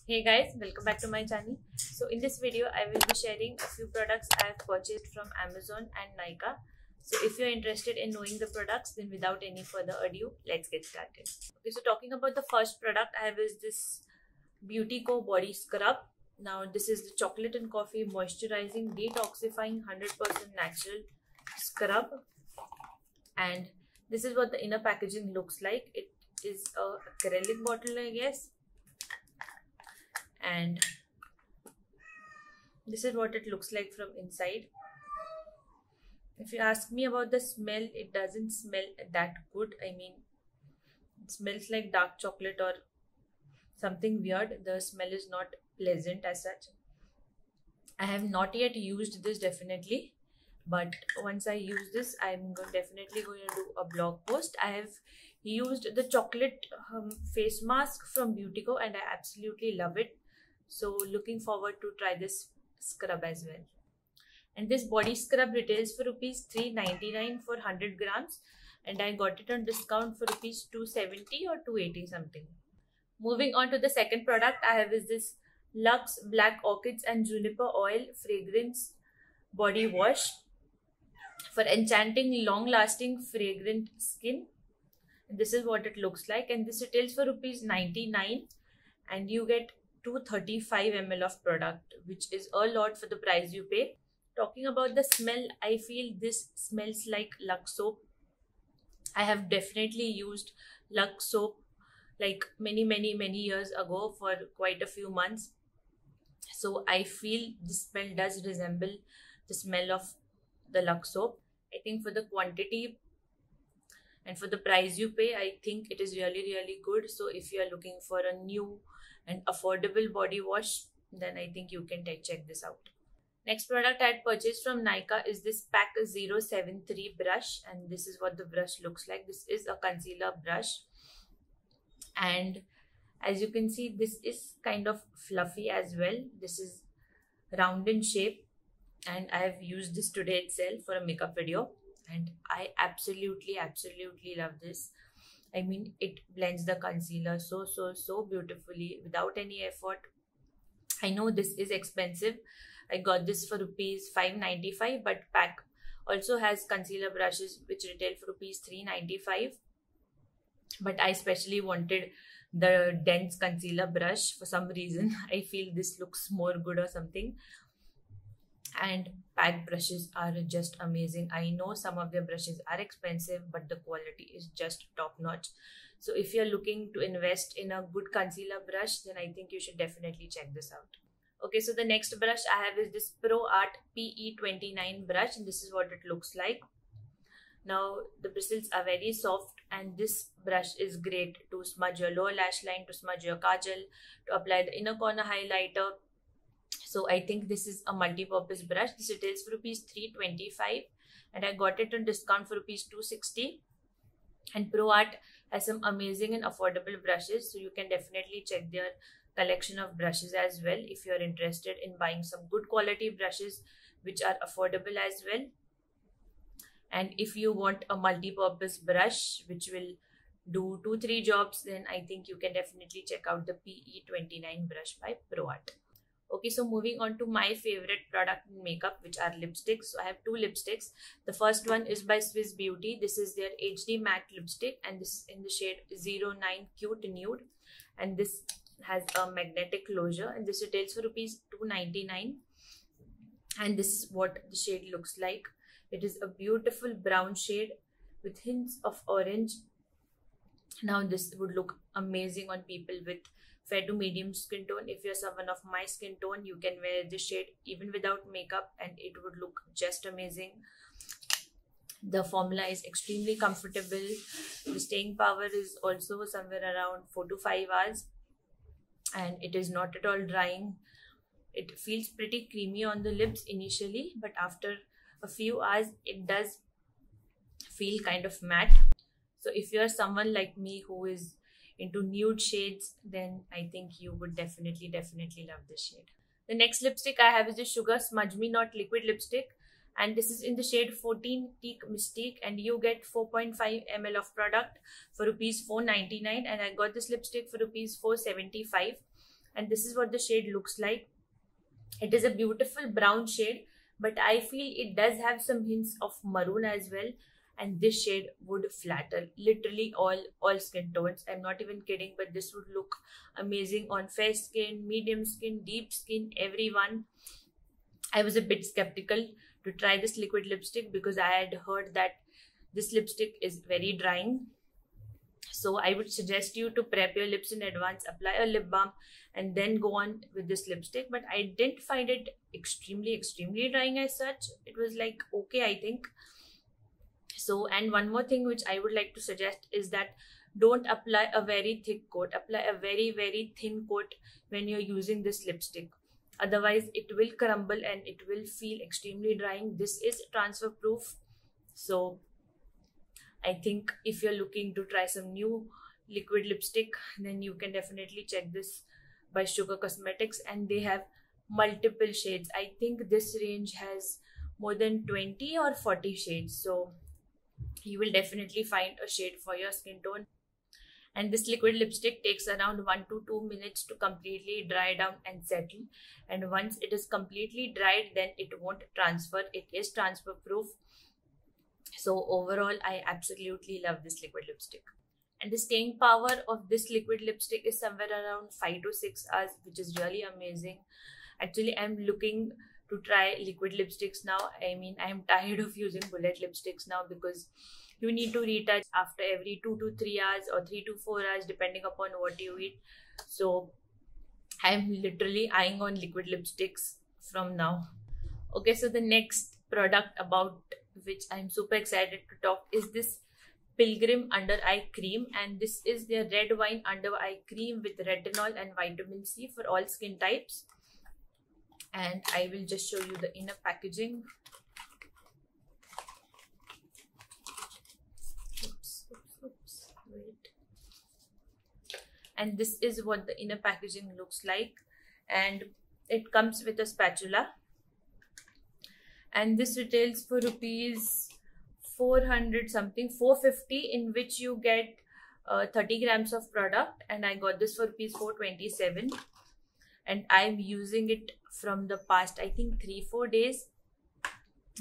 Hey guys, welcome back to my channel. So in this video, I will be sharing a few products I have purchased from Amazon and Nykaa. So if you're interested in knowing the products, then without any further ado, let's get started. Okay, so talking about the first product I have is this Beauty Co body scrub. Now this is the chocolate and coffee moisturizing, detoxifying, 100% natural scrub. And this is what the inner packaging looks like. It is a acrylic bottle, I guess. And this is what it looks like from inside. If you ask me about the smell, it doesn't smell that good. I mean, it smells like dark chocolate or something weird. The smell is not pleasant as such. I have not yet used this definitely, but once I use this, I'm definitely going to do a blog post. I have used the chocolate face mask from Beauty Co and I absolutely love it. So looking forward to try this scrub as well. And this body scrub retails for rupees 399 for 100 grams and I got it on discount for rupees 270 or 280 something. Moving on to the second product I have is this Lux Black Orchids and Juniper Oil Fragrance Body Wash for enchanting, long-lasting, fragrant skin. And this is what it looks like, and this retails for rupees 99 and you get 235 ml of product, which is a lot for the price you pay. Talking about the smell, I feel this smells like Lux soap. I have definitely used Lux soap like many years ago for quite a few months. So I feel the smell does resemble the smell of the Lux soap. I think for the quantity and for the price you pay, I think it is really good. So if you are looking for a new and affordable body wash, then I think you can check this out. Next product I had purchased from Nykaa is this Pack 073 brush, and this is what the brush looks like. This is a concealer brush, and as you can see, this is kind of fluffy as well. This is round in shape and I have used this today itself for a makeup video and I absolutely love this. I mean, it blends the concealer so beautifully without any effort. I know this is expensive. I got this for rupees 595, but Pack also has concealer brushes which retail for rupees 395. But I especially wanted the dense concealer brush for some reason. I feel this looks more good or something. And Pack brushes are just amazing. I know some of their brushes are expensive, but the quality is just top notch. So if you're looking to invest in a good concealer brush, then I think you should definitely check this out. Okay, so the next brush I have is this Pro Art PE29 brush, and this is what it looks like. Now the bristles are very soft and this brush is great to smudge your lower lash line, to smudge your kajal, to apply the inner corner highlighter. So I think this is a multi-purpose brush. This retails for rupees 325 and I got it on discount for rupees 260. And Pro Art has some amazing and affordable brushes, so you can definitely check their collection of brushes as well if you're interested in buying some good quality brushes which are affordable as well. And if you want a multi-purpose brush which will do 2-3 jobs, then I think you can definitely check out the PE29 brush by Pro Art. Okay, so moving on to my favorite product in makeup, which are lipsticks. So I have two lipsticks. The first one is by Swiss Beauty. This is their HD matte lipstick and this is in the shade 09 Cute Nude. And this has a magnetic closure and this retails for rupees 299. And this is what the shade looks like. It is a beautiful brown shade with hints of orange. Now this would look amazing on people with fair to medium skin tone. If you're someone of my skin tone, you can wear this shade even without makeup and it would look just amazing. The formula is extremely comfortable. The staying power is also somewhere around 4 to 5 hours and it is not at all drying. It feels pretty creamy on the lips initially, but after a few hours it does feel kind of matte. So if you're someone like me who is into nude shades, then I think you would definitely love this shade. The next lipstick I have is the Sugar Smudge Me Not Liquid Lipstick and this is in the shade 14 Teak Mystique and you get 4.5 ml of product for rupees 499 and I got this lipstick for rupees 475. and this is what the shade looks like. It is a beautiful brown shade, but I feel it does have some hints of maroon as well, and this shade would flatter literally all skin tones. I'm not even kidding, but this would look amazing on fair skin, medium skin, deep skin, everyone. I was a bit skeptical to try this liquid lipstick because I had heard that this lipstick is very drying. So I would suggest you to prep your lips in advance, apply a lip balm, and then go on with this lipstick. But I didn't find it extremely drying as such. It was like okay, I think. So, and one more thing which I would like to suggest is that don't apply a very thick coat. Apply a very thin coat when you're using this lipstick. Otherwise, it will crumble and it will feel extremely drying. This is transfer proof. So, I think if you're looking to try some new liquid lipstick, then you can definitely check this by Sugar Cosmetics, and they have multiple shades. I think this range has more than 20 or 40 shades. So, you will definitely find a shade for your skin tone. And this liquid lipstick takes around 1 to 2 minutes to completely dry down and settle. And once it is completely dried, then it won't transfer. It is transfer proof. So overall, I absolutely love this liquid lipstick. And the staying power of this liquid lipstick is somewhere around 5 to 6 hours, which is really amazing. Actually, I'm looking to try liquid lipsticks now. I mean, I'm tired of using bullet lipsticks now because you need to retouch after every 2 to 3 hours or 3 to 4 hours depending upon what you eat. So I'm literally eyeing on liquid lipsticks from now. Okay, so the next product about which I'm super excited to talk is this Pilgrim Under Eye Cream, and this is their red wine under eye cream with retinol and vitamin C for all skin types. And I will just show you the inner packaging. Wait. And this is what the inner packaging looks like, and it comes with a spatula, and this retails for rupees 400 something, 450, in which you get 30 grams of product, and I got this for rupees 427, and I'm using it from the past I think 3-4 days,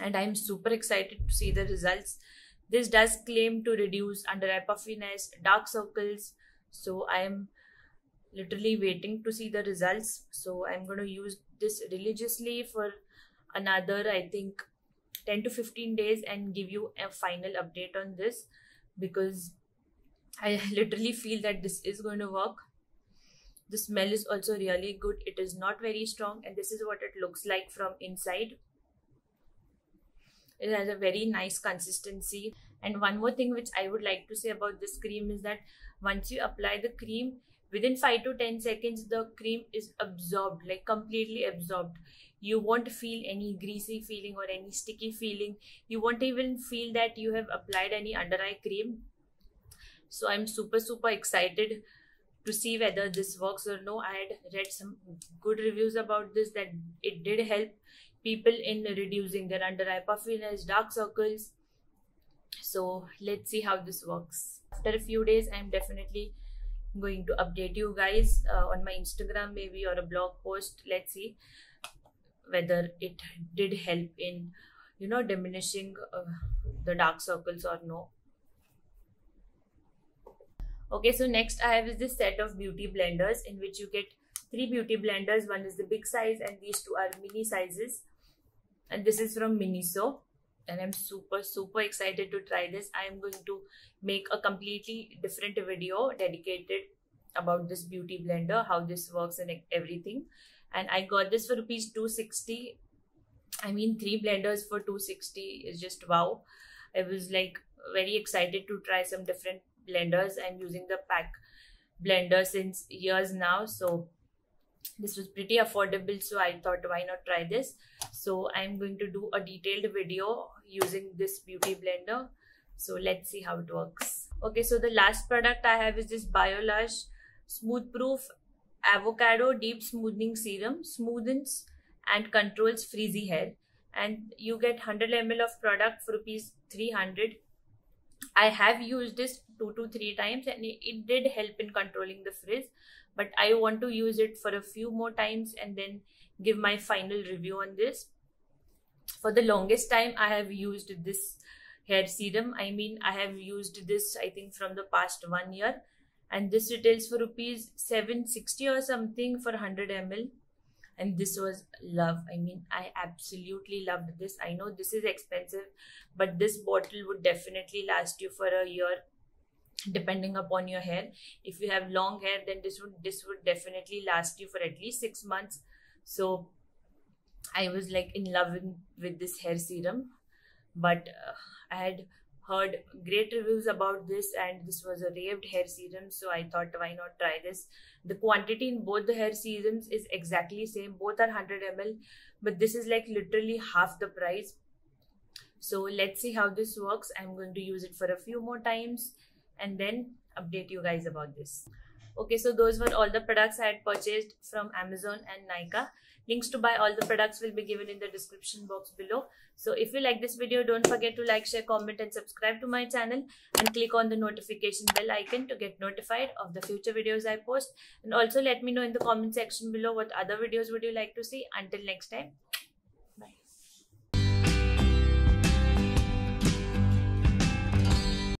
and I'm super excited to see the results. This does claim to reduce under eye puffiness, dark circles, so I'm literally waiting to see the results. So I'm going to use this religiously for another I think 10 to 15 days and give you a final update on this, because I literally feel that this is going to work. The smell is also really good. It is not very strong, and this is what it looks like from inside. It has a very nice consistency. And one more thing which I would like to say about this cream is that once you apply the cream, within 5 to 10 seconds, the cream is absorbed, like completely absorbed. You won't feel any greasy feeling or any sticky feeling. You won't even feel that you have applied any under eye cream. So I'm super excited to see whether this works or no. I had read some good reviews about this, that it did help people in reducing their under eye puffiness, dark circles. So let's see how this works. After a few days, I'm definitely going to update you guys on my Instagram maybe, or a blog post. Let's see whether it did help in, you know, diminishing the dark circles or no. Okay, so next I have is this set of beauty blenders, in which you get 3 beauty blenders. One is the big size and these 2 are mini sizes, and this is from Miniso, and I'm super excited to try this. I am going to make a completely different video dedicated about this beauty blender, how this works and everything. And I got this for rupees 260. I mean, 3 blenders for 260 is just wow. I was like very excited to try some different blenders. I'm using the pack blender since years now, so this was pretty affordable, so I thought why not try this. So I'm going to do a detailed video using this beauty blender. So let's see how it works. Okay, so the last product I have is this Biolash Smooth Proof Avocado Deep Smoothing Serum. Smoothens and controls frizzy hair, and you get 100 ml of product for rupees 300. I have used this 2 to 3 times and it did help in controlling the frizz, but I want to use it for a few more times and then give my final review on this. For the longest time, I have used this hair serum. I mean, I have used this, I think, from the past 1 year, and this retails for rupees 760 or something for 100 ml. And this was love. I mean, I absolutely loved this. I know this is expensive, but this bottle would definitely last you for a year, depending upon your hair. If you have long hair, then this would definitely last you for at least 6 months. So I was like in love with this hair serum, but I had heard great reviews about this, and this was a raved hair serum, so I thought, why not try this. The quantity in both the hair serums is exactly same. Both are 100 ml, but this is like literally half the price. So let's see how this works. I'm going to use it for a few more times and then update you guys about this. Okay, so those were all the products I had purchased from Amazon and Nykaa. Links to buy all the products will be given in the description box below. So if you like this video, don't forget to like, share, comment and subscribe to my channel, and click on the notification bell icon to get notified of the future videos I post. And also let me know in the comment section below what other videos would you like to see. Until next time, bye.